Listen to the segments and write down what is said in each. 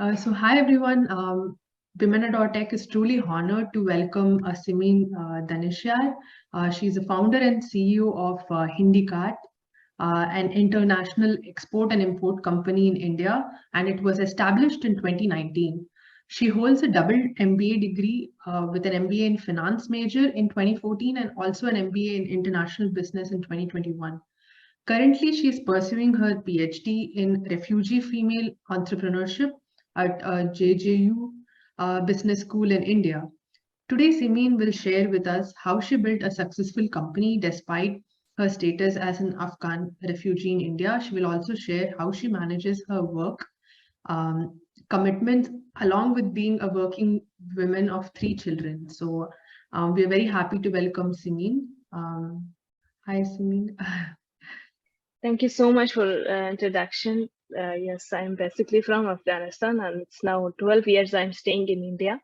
So hi everyone. Women.Tech is truly honored to welcome Simin Danishyar. She's a founder and CEO of HINDIKART, an international export and import company in India, and it was established in 2019. She holds a double MBA degree with an MBA in finance major in 2014 and also an MBA in international business in 2021. Currently, she is pursuing her PhD in Refugee Female Entrepreneurship at JJU Business School in India. Today, Simin will share with us how she built a successful company despite her status as an Afghan refugee in India. She will also share how she manages her work commitments along with being a working woman of 3 children. So we are very happy to welcome Simin. Hi, Simin. Thank you so much for introduction. Yes, I'm basically from Afghanistan, and it's now 12 years I'm staying in India.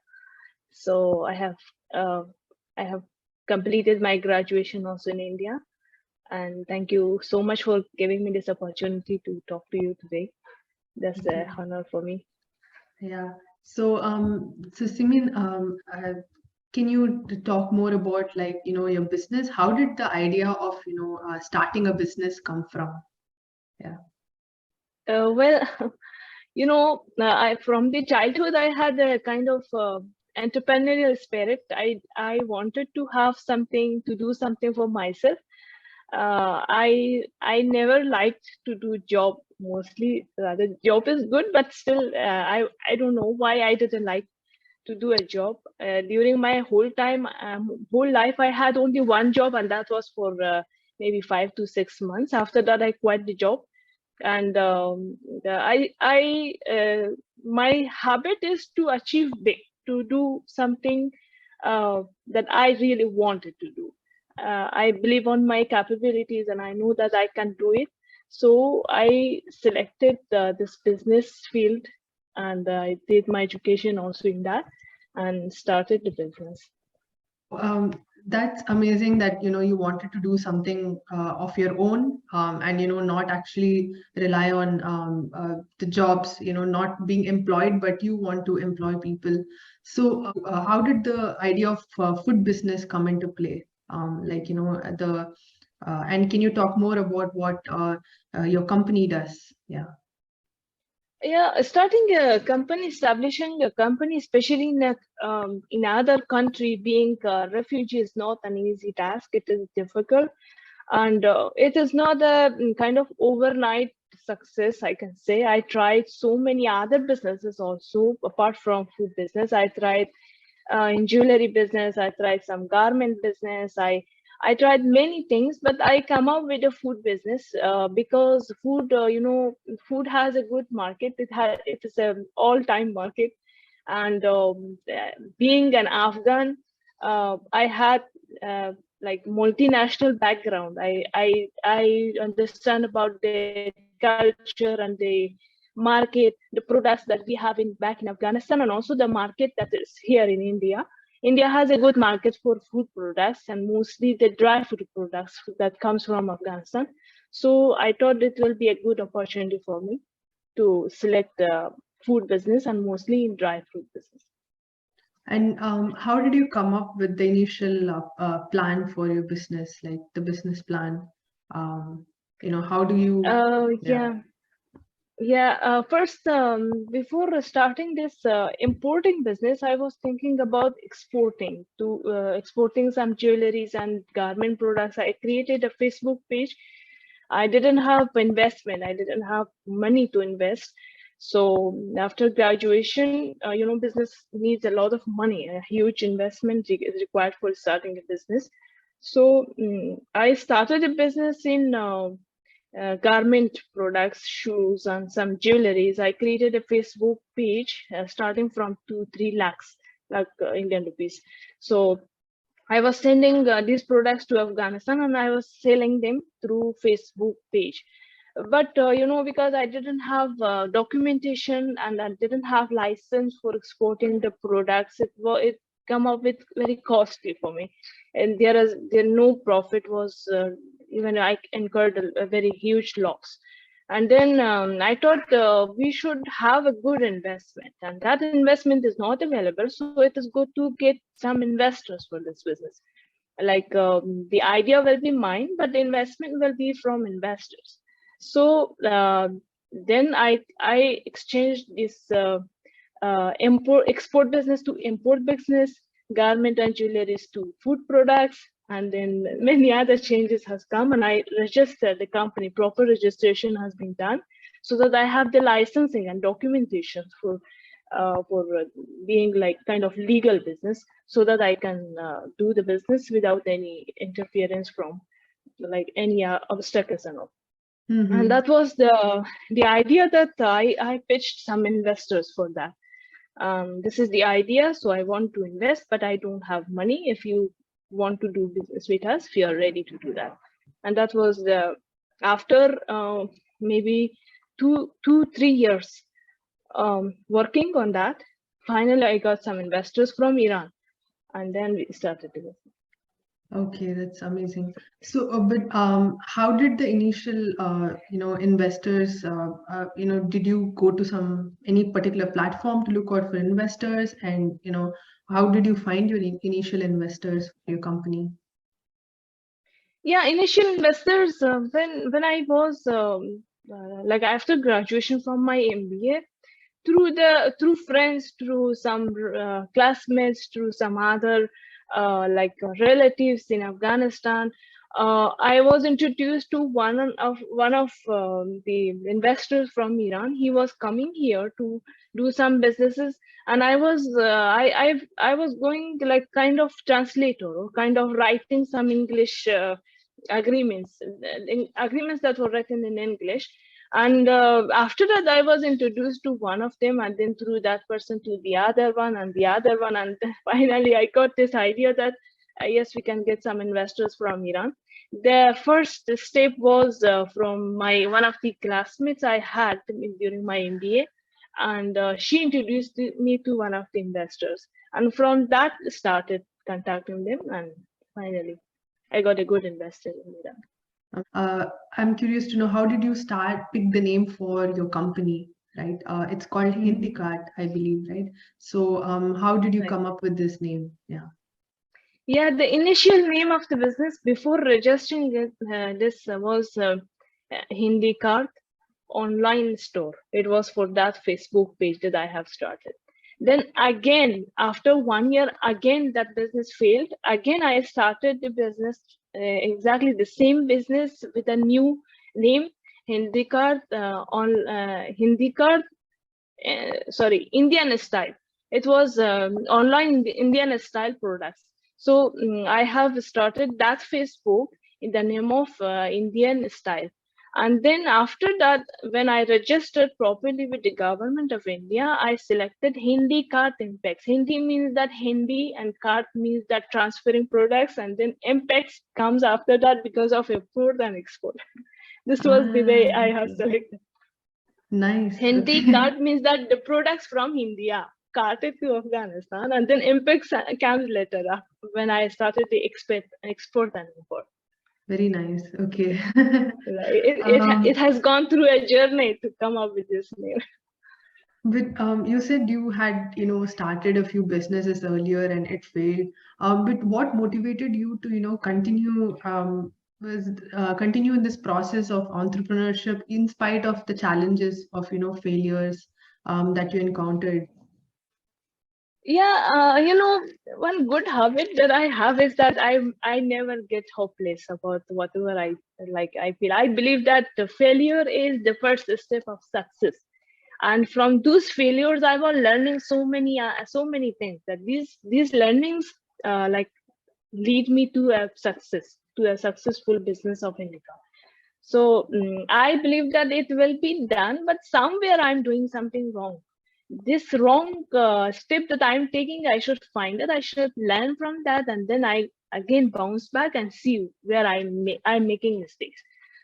So I have completed my graduation also in India, and thank you so much for giving me this opportunity to talk to you today. That's an honor for me. Yeah. So Simin, can you talk more about your business? How did the idea of starting a business come from? Yeah. Well, I from the childhood I had a kind of entrepreneurial spirit. I wanted to have something to do something for myself. I never liked to do job mostly. The job is good, but still I don't know why I didn't like to do a job. During my whole life, I had only one job, and that was for maybe 5 to 6 months. After that, I quit the job, and my habit is to achieve big, to do something that I really wanted to do. I believe on my capabilities, and I know that I can do it. So I selected this business field, and I did my education also in that, and started the business. That's amazing that you wanted to do something of your own, and not actually rely on the jobs, not being employed, but you want to employ people. So how did the idea of food business come into play? And can you talk more about what your company does? Yeah. Yeah, starting a company, establishing a company, especially in other country, being a refugee is not an easy task. It is difficult, and it is not a kind of overnight success, I can say. I tried so many other businesses also, apart from food business. I tried in jewelry business. I tried some garment business. I tried many things, but I come up with a food business because food, food has a good market. It is an all-time market, and being an Afghan, I had like multinational background. I understand about the culture and the market, the products that we have back in Afghanistan, and also the market that is here in India. India has a good market for food products, and mostly the dry food products that comes from Afghanistan. So I thought it will be a good opportunity for me to select the food business, and mostly in dry fruit business. And how did you come up with the initial plan for your business, like the business plan? How do you? First, before starting this importing business, I was thinking about exporting some jewelries and garment products. I created a Facebook page. I didn't have investment. I didn't have money to invest. So after graduation, business needs a lot of money. A huge investment is required for starting a business. So I started a business in garment products, shoes, and some jewelries. I created a Facebook page starting from 2-3 lakhs, like Indian rupees. So I was sending these products to Afghanistan, and I was selling them through Facebook page. But because I didn't have documentation, and I didn't have license for exporting the products, it come up with very costly for me, and there no profit was. Even I incurred a very huge loss. And then I thought we should have a good investment, and that investment is not available. So it is good to get some investors for this business. Like the idea will be mine, but the investment will be from investors. So then I exchanged this export business to import business, garment and jewelry to food products, and then many other changes has come, and I registered the company. Proper registration has been done, so that I have the licensing and documentation for being like kind of legal business, so that I can do the business without any interference from like any obstacles and all. And that was the idea that I pitched some investors for that. This is the idea, so I want to invest, but I don't have money. If you want to do business with us, we are ready to do that. And that was after maybe 3 years working on that. Finally, I got some investors from Iran, and then we started the business. Okay, that's amazing. So, but how did the initial, investors, did you go to any particular platform to look out for investors, and how did you find your initial investors for your company? Yeah, initial investors when I was like after graduation from my MBA, through friends, through some classmates, through some other relatives in Afghanistan, I was introduced to one of the investors from Iran. He was coming here to do some businesses, and I was going like kind of translator, or kind of writing some English agreements, agreements that were written in English. And after that, I was introduced to one of them, and then through that person to the other one and the other one. And finally, I got this idea that yes, we can get some investors from Iran. The first step was from one of the classmates I had during my MBA, and she introduced me to one of the investors. And from that, started contacting them, and finally, I got a good investor in Iran. I'm curious to know, how did you pick the name for your company, right? It's called HINDIKART, I believe, right? So how did you come up with this name? Yeah. Yeah, the initial name of the business before registering this was HINDIKART online store. It was for that Facebook page that I have started. Then again, after 1 year, again that business failed. Again, I started the business, exactly the same business with a new name, HINDIKART HINDIKART, sorry, Indian style. It was online Indian style products. So I have started that Facebook in the name of Indian style. And then after that, when I registered properly with the government of India, I selected HINDIKART.IMPEX. Hindi means that Hindi, and Kart means that transferring products, and then IMPEX comes after that because of import and export. This was the way I have selected. Nice. HINDIKART means that the products from India carted to Afghanistan, and then IMPEX comes later when I started the export and import. Very nice. Okay. It has gone through a journey to come up with this name. But you said you had, started a few businesses earlier and it failed. But what motivated you to, continue in this process of entrepreneurship in spite of the challenges of, failures that you encountered? Yeah, one good habit that I have is that I never get hopeless about whatever I like. I feel, I believe that the failure is the first step of success, and from those failures I was learning so many things, that these learnings like lead me to a successful business of HINDIKART. So I believe that it will be done, but somewhere I'm doing something wrong. This wrong step that I'm taking, I should find it, I should learn from that, and then I again bounce back and see where I'm making mistakes.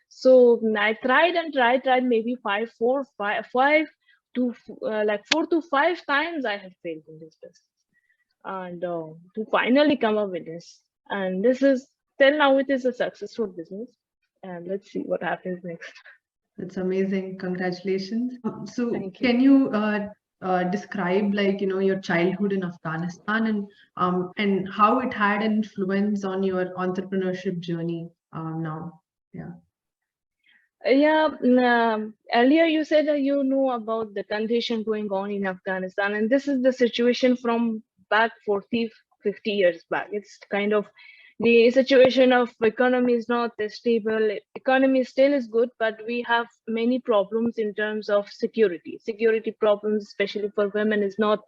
So I tried and tried maybe five to like 4 to 5 times I have failed in this business, and to finally come up with this. And this is, till now it is a successful business, and let's see what happens next. That's amazing. Congratulations. So Thank you. can you describe like, your childhood in Afghanistan and how it had an influence on your entrepreneurship journey now? Yeah. Yeah, earlier you said that you know about the condition going on in Afghanistan, and this is the situation from back 40, 50 years back. It's kind of the situation of economy is not stable. Economy still is good, but we have many problems in terms of security. Security problems, especially for women, is not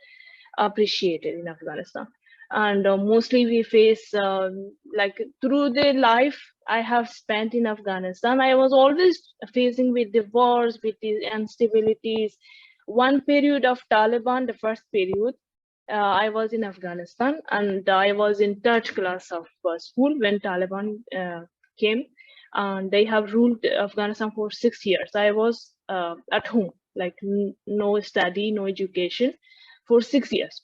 appreciated in Afghanistan. And mostly we face like through the life I have spent in Afghanistan, I was always facing with the wars, with the instabilities. One period of Taliban, the first period, I was in Afghanistan and I was in third class of school when Taliban came, and they have ruled Afghanistan for 6 years. I was at home, like no study, no education for 6 years.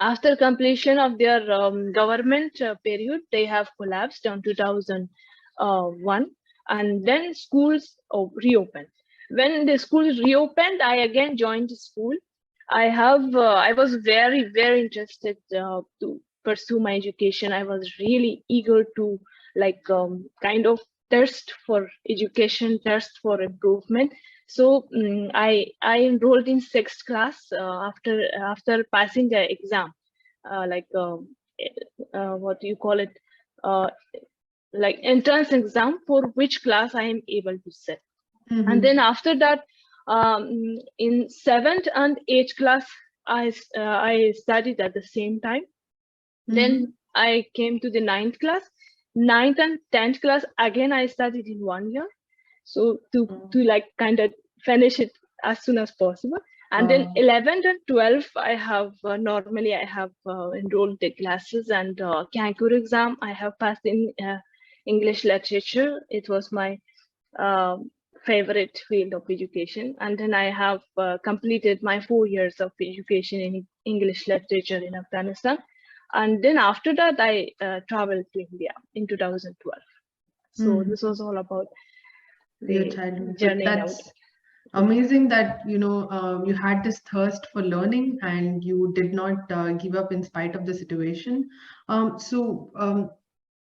After completion of their government period, they have collapsed in 2001, and then schools reopened. When the schools reopened, I again joined school. I was very, very interested to pursue my education. I was really eager to like kind of thirst for education, thirst for improvement. So I enrolled in sixth class after passing the exam, like what do you call it, uh, like entrance exam for which class I am able to sit. And then after that, in seventh and eighth class, I studied at the same time. Then I came to the ninth class. Ninth and 10th class, again, I studied in 1 year. So to like kind of finish it as soon as possible. And then 11th and 12th, I have normally I have enrolled the classes, and Kankur exam I have passed in English literature. It was my favorite field of education. And then I have completed my 4 years of education in English literature in Afghanistan. And then after that, I traveled to India in 2012. So this was all about your the childhood. journey out. That's amazing that you had this thirst for learning and you did not give up in spite of the situation.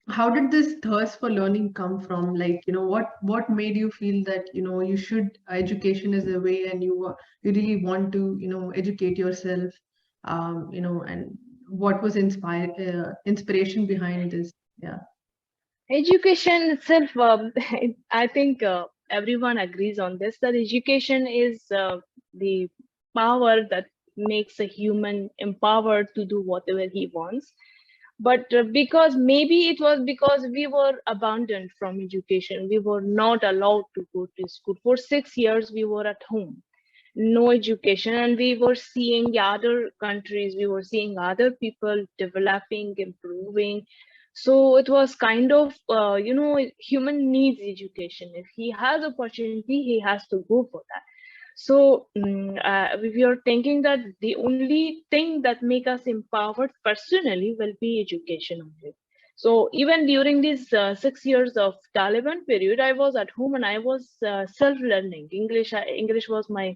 How did this thirst for learning come from? Like, what made you feel that you should education is the way, and you really want to educate yourself, and what was inspiration behind this? Yeah. Education itself, I think everyone agrees on this, that education is the power that makes a human empowered to do whatever he wants. But because maybe it was because we were abandoned from education, we were not allowed to go to school. For 6 years, we were at home, no education, and we were seeing other countries, we were seeing other people developing, improving. So it was kind of, human needs education. If he has opportunity, he has to go for that. So we are thinking that the only thing that make us empowered personally will be education only. So even during these 6 years of Taliban period, I was at home and I was self-learning English. English was my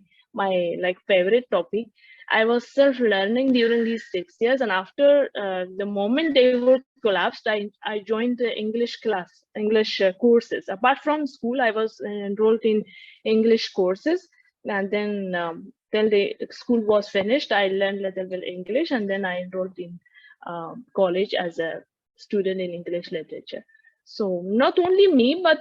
like favorite topic. I was self-learning during these 6 years, and after the moment they were collapsed, I joined the English class, English courses. Apart from school, I was enrolled in English courses, and then till the school was finished, I learned little bit English, and then I enrolled in college as a student in English literature. So not only me, but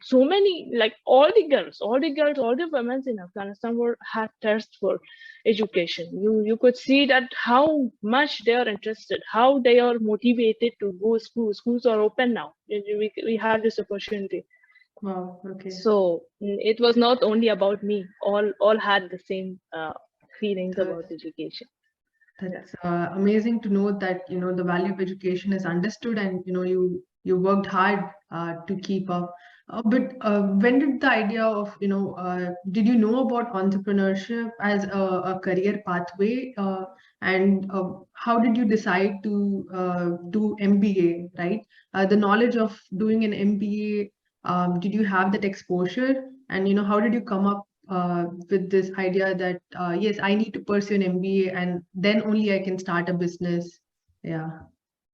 so many, like all the women in Afghanistan had thirst for education. You could see that how much they are interested, how they are motivated to go school. Schools are open now. We have this opportunity. Wow. Okay. So it was not only about me. All had the same feelings about education. That's amazing to know that the value of education is understood, and you worked hard to keep up. But when did the idea of did you know about entrepreneurship as a career pathway, and how did you decide to do MBA? Right, the knowledge of doing an MBA. Did you have that exposure And how did you come up with this idea that yes, I need to pursue an MBA and then only I can start a business? Yeah.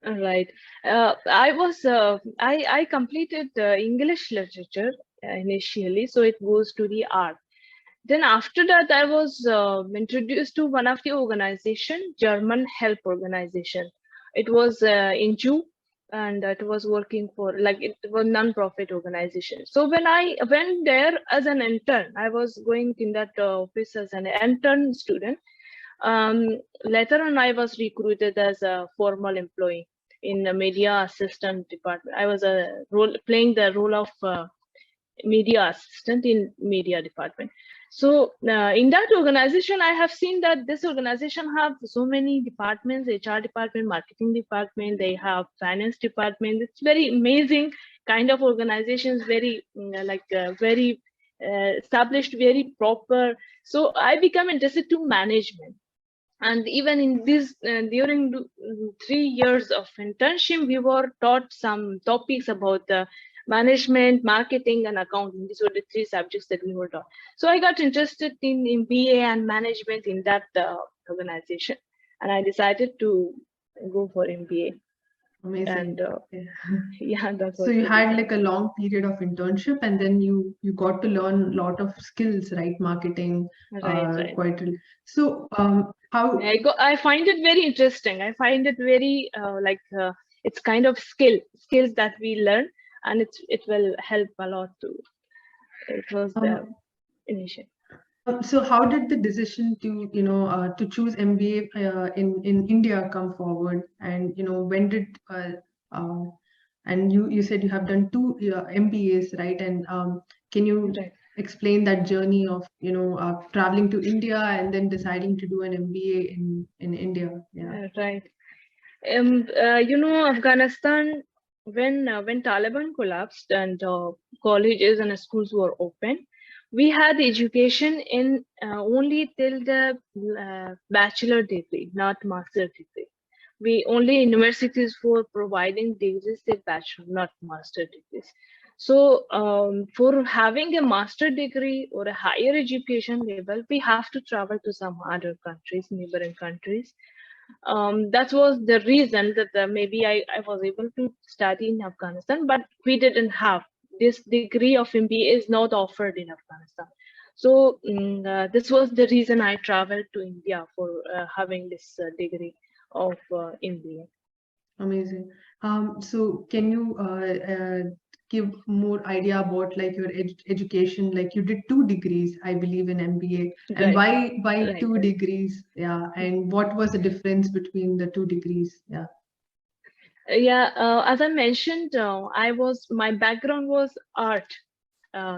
Right. I completed English literature initially, so it goes to the art. Then after that, I was introduced to one of the organization, German help organization. It was in Jew, and it was working for, like, it was non-profit organization. So when I went there as an intern, I was going in that office as an intern student. Later on, I was recruited as a formal employee in the media assistant department. I was playing the role of media assistant in media department. So in that organization, I have seen that this organization have so many departments: HR department, marketing department, they have finance department. It's very amazing kind of organizations, very very established, very proper. So I become interested to management. And even in this during 3 years of internship, we were taught some topics about the management, marketing, and accounting. These were the three subjects that we were taught. So I got interested in MBA and management in that organization, and I decided to go for MBA. Amazing. And yeah, that's so you had like a long period of internship, and then you got to learn a lot of skills, right? Marketing, right. quite. So how I find it very interesting. I find it very it's kind of skills that we learn, and it will help a lot too. It was the initial. So how did the decision to to choose MBA in India come forward, and when did and you said you have done two MBAs, right? And can you explain that journey of traveling to India and then deciding to do an MBA in India? Yeah. Right. Afghanistan, when Taliban collapsed and colleges and schools were open, we had education in only till the bachelor degree, not master degree. We only universities for providing degrees till bachelor, not master degrees. So for having a master degree or a higher education level, we have to travel to some other countries, neighboring countries. That was the reason that maybe I was able to study in Afghanistan, but we didn't have this degree of MBA is not offered in Afghanistan. So this was the reason I traveled to India for having this degree of MBA. Amazing. So can you give more idea about like your education? Like you did 2 degrees, I believe, in MBA, and why 2 degrees? Yeah, and what was the difference between the 2 degrees? Yeah. Yeah, as I mentioned, my background was art,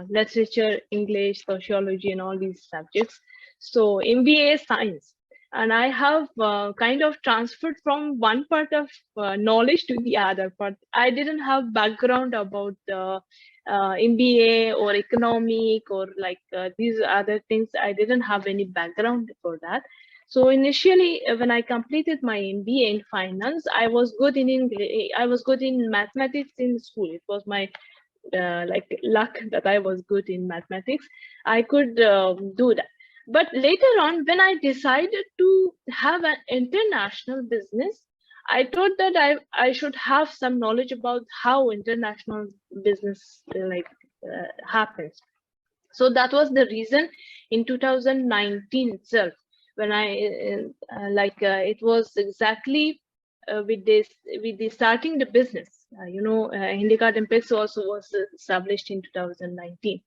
literature, English, sociology, and all these subjects. So MBA is science. And I have kind of transferred from one part of knowledge to the other part. I didn't have background about MBA or economic or like these other things. I didn't have any background for that. So initially, when I completed my MBA in finance, I was good in English. I was good in mathematics in school. It was my like luck that I was good in mathematics. I could do that. But later on, when I decided to have an international business, I thought that I should have some knowledge about how international business happens. So that was the reason in 2019 itself, when I it was exactly with the starting the business. HINDIKART.IMPEX also was established in 2019.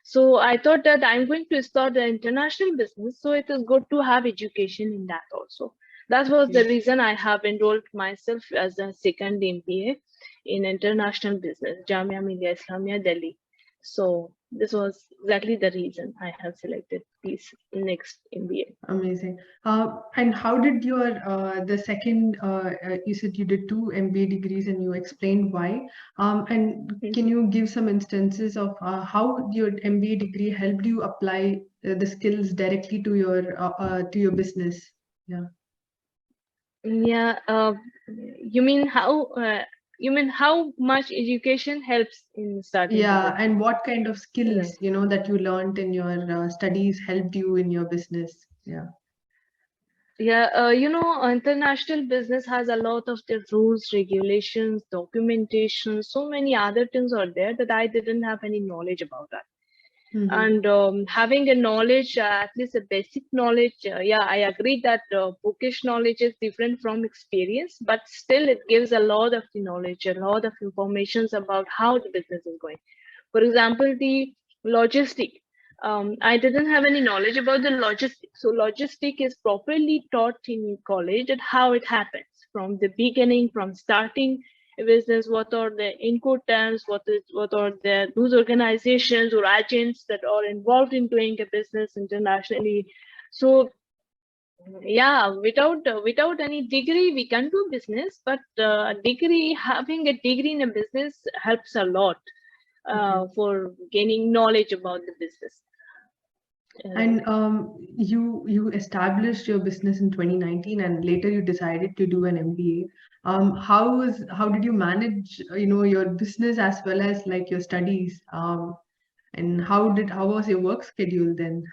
So I thought that I'm going to start an international business, so it is good to have education in that also. That was the reason I have enrolled myself as a second MBA in international business, Jamia Millia Islamia, Delhi. So this was exactly the reason I have selected this next MBA. Amazing. And how did your the second you said you did 2 MBA degrees and you explained why. And can you give some instances of how your MBA degree helped you apply the skills directly to your business? Yeah. Yeah. You mean how You mean how much education helps in starting the Yeah, business? and what kind of skills, Right. that you learned in your studies helped you in your business? Yeah. Yeah, international business has a lot of the rules, regulations, documentation, so many other things are there that I didn't have any knowledge about that. Mm-hmm. And having a knowledge, at least a basic knowledge, yeah, I agree that bookish knowledge is different from experience, but still it gives a lot of the knowledge, a lot of informations about how the business is going. For example, the logistic. I didn't have any knowledge about the logistic. So logistic is properly taught in college and how it happens from the beginning, from starting a business, what are the incoterms, what are the those organizations or agents that are involved in doing a business internationally. So yeah, without any degree we can do business, but having a degree in a business helps a lot Okay. for gaining knowledge about the business. And Right. you established your business in 2019, and later you decided to do an MBA. How did you manage, your business as well as like your studies? And how was your work schedule then?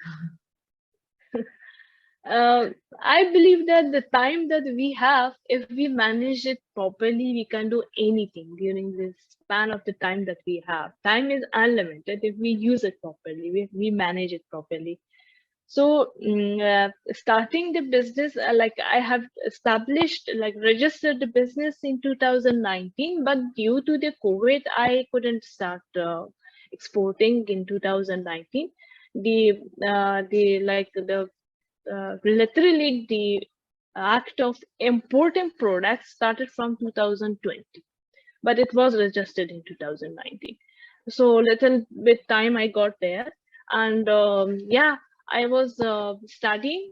Uh, I believe that the time that we have, if we manage it properly, we can do anything during this span of the time that we have. Time is unlimited if we use it properly, we manage it properly. So, starting the business, like I have established, like registered the business in 2019, but due to the COVID, I couldn't start exporting in 2019. Literally the act of importing products started from 2020, but it was registered in 2019. So little bit time I got there, and yeah, I was studying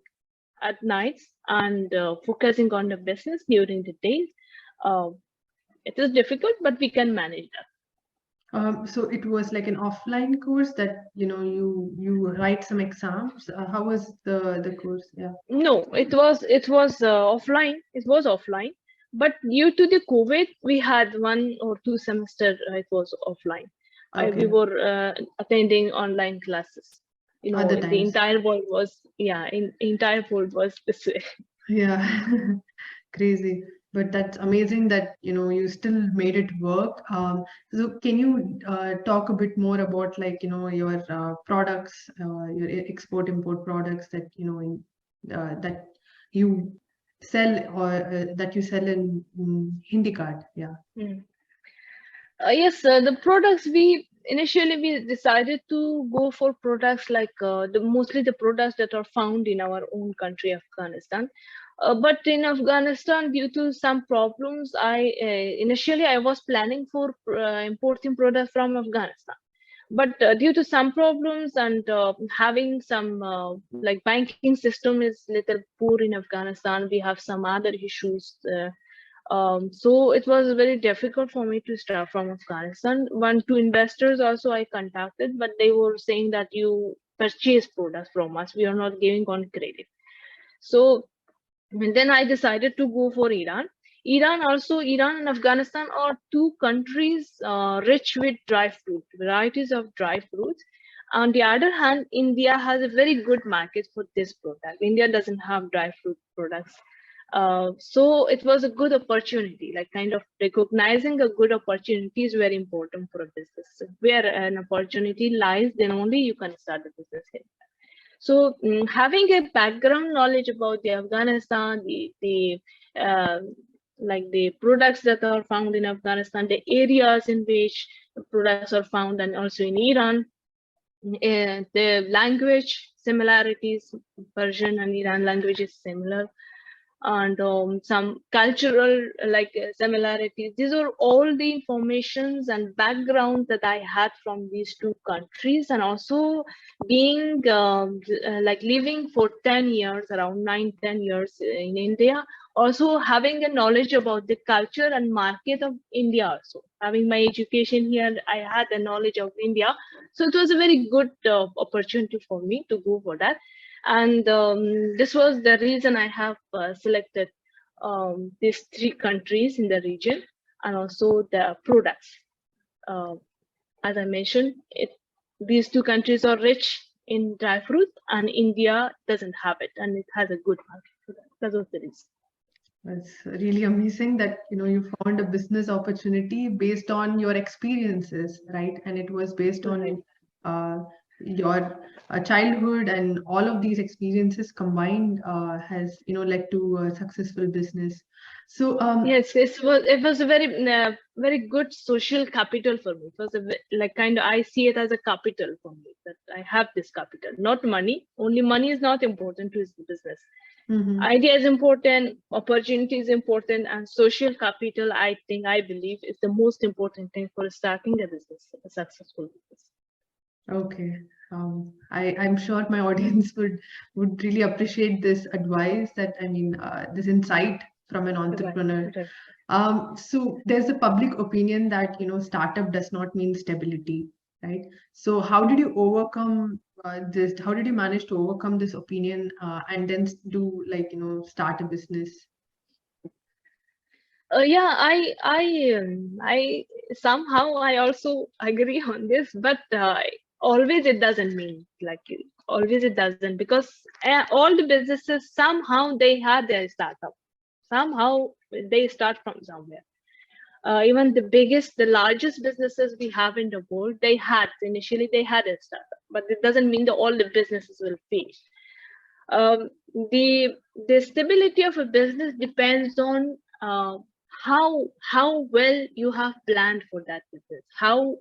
at nights and focusing on the business during the days. Uh, it is difficult, but we can manage that. So it was like an offline course that, you write some exams. How was the course? Yeah. No, it was offline. It was offline, but due to the COVID, we had 1 or 2 semester. It was offline. We Okay. were attending online classes. Other The times. entire world was entire world was this way. Yeah. Crazy. But that's amazing that, you still made it work. So can you talk a bit more about like, your products, your export import products that, that you sell or that you sell in HindiKart? Yeah. Mm. Yes, the products we decided to go for products like mostly the products that are found in our own country, Afghanistan. But in Afghanistan, due to some problems, I was planning for importing products from Afghanistan. But due to some problems and having some like banking system is little poor in Afghanistan, we have some other issues. So it was very difficult for me to start from Afghanistan. One, two investors also I contacted, but they were saying that you purchase products from us. We are not giving on credit. So and then I decided to go for Iran. Iran and Afghanistan are two countries rich with dry fruit, varieties of dry fruits. On the other hand, India has a very good market for this product. India doesn't have dry fruit products. So it was a good opportunity, like kind of recognizing a good opportunity is very important for a business. Where an opportunity lies, then only you can start a business here. So having a background knowledge about the Afghanistan, the uh, like the products that are found in Afghanistan, the areas in which the products are found, and also in Iran, the language similarities, Persian and Iran language is similar, and some cultural similarities. These are all the informations and background that I had from these two countries, and also being like living for 10 years, around 9-10 years in India, also having a knowledge about the culture and market of India. Also having my education here, I had a knowledge of India, so it was a very good opportunity for me to go for that. And this was the reason I have selected these three countries in the region. and also the products. As I mentioned, these two countries are rich in dry fruit, and India doesn't have it, and it has a good market for that. That was the reason. It's really amazing that you found a business opportunity based on your experiences, right? And it was based Right. on your childhood, and all of these experiences combined has led to a successful business. So Yes, it was a very good social capital for me. It was like kind of, I see it as a capital for me, that I have this capital, not money. Only money is not important to the business. Idea is important, opportunity is important, and social capital, I believe, is the most important thing for starting a business, a successful business. Okay. I'm sure my audience would really appreciate this advice, this insight from an entrepreneur. Right. So there's a public opinion that startup does not mean stability, right? So how did you overcome this? How did you manage to overcome this opinion and then do start a business? Yeah, I somehow I also agree on this, but always it doesn't mean like always it doesn't, because all the businesses somehow they had their startup, somehow they start from somewhere. Even the largest businesses we have in the world, they had a startup, but it doesn't mean that all the businesses will fail. Um, the stability of a business depends on how well you have planned for that business, how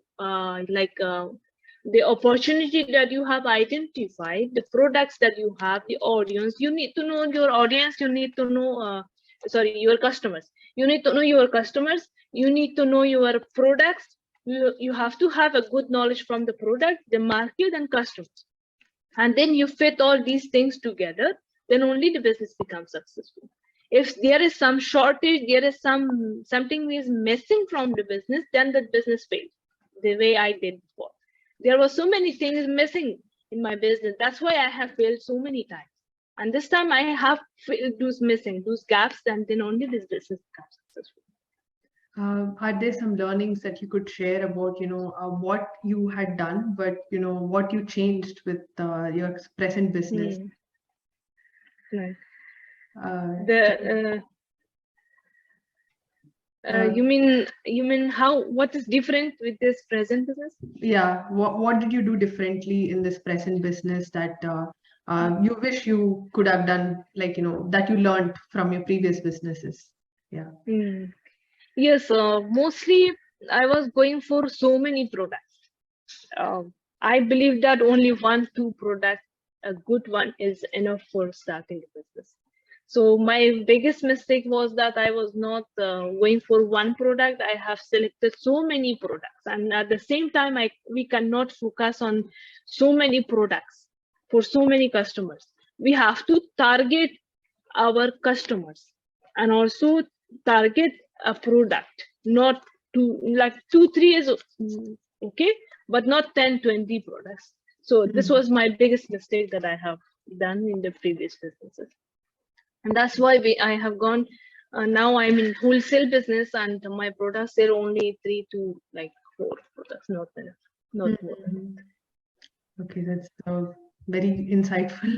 the opportunity that you have identified, the products that you have, the audience. You need to know your audience. You need to know your customers. You need to know your customers. You need to know your products. You have to have a good knowledge from the product, the market, and customers. And then you fit all these things together, then only the business becomes successful. If there is some shortage, there is something is missing from the business, then the business fails, the way I did before. There were so many things missing in my business. That's why I have failed so many times. And this time I have filled those gaps, and then only this business becomes successful. Are there some learnings that you could share about, what you had done, but, what you changed with your present business? Right. Uh, You mean what is different with this present business? Yeah. What did you do differently in this present business that you wish you could have done, that you learned from your previous businesses? Yeah. Yes, mostly I was going for so many products. I believe that only 1-2 products, a good one, is enough for starting a business. So my biggest mistake was that I was not going for one product. I have selected so many products, and at the same time, we cannot focus on so many products for so many customers. We have to target our customers and also target a product, not like 2-3 is okay, but not 10-20 products. So this was my biggest mistake that I have done in the previous businesses, and that's why I have gone now I'm in wholesale business, and my products are only 3 to 4 products, not enough, not more than that. Okay, that's very insightful.